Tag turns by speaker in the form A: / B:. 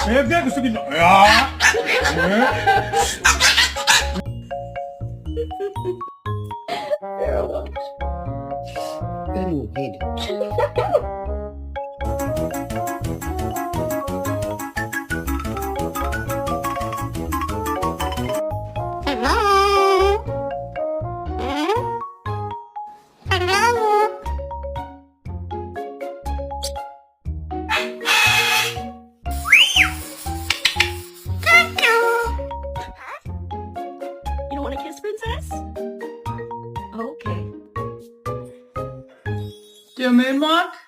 A: bebek gusto kita. Ya.
B: Ooh, hate
C: You don't want to kiss, princess? Okay.
A: Your main mark?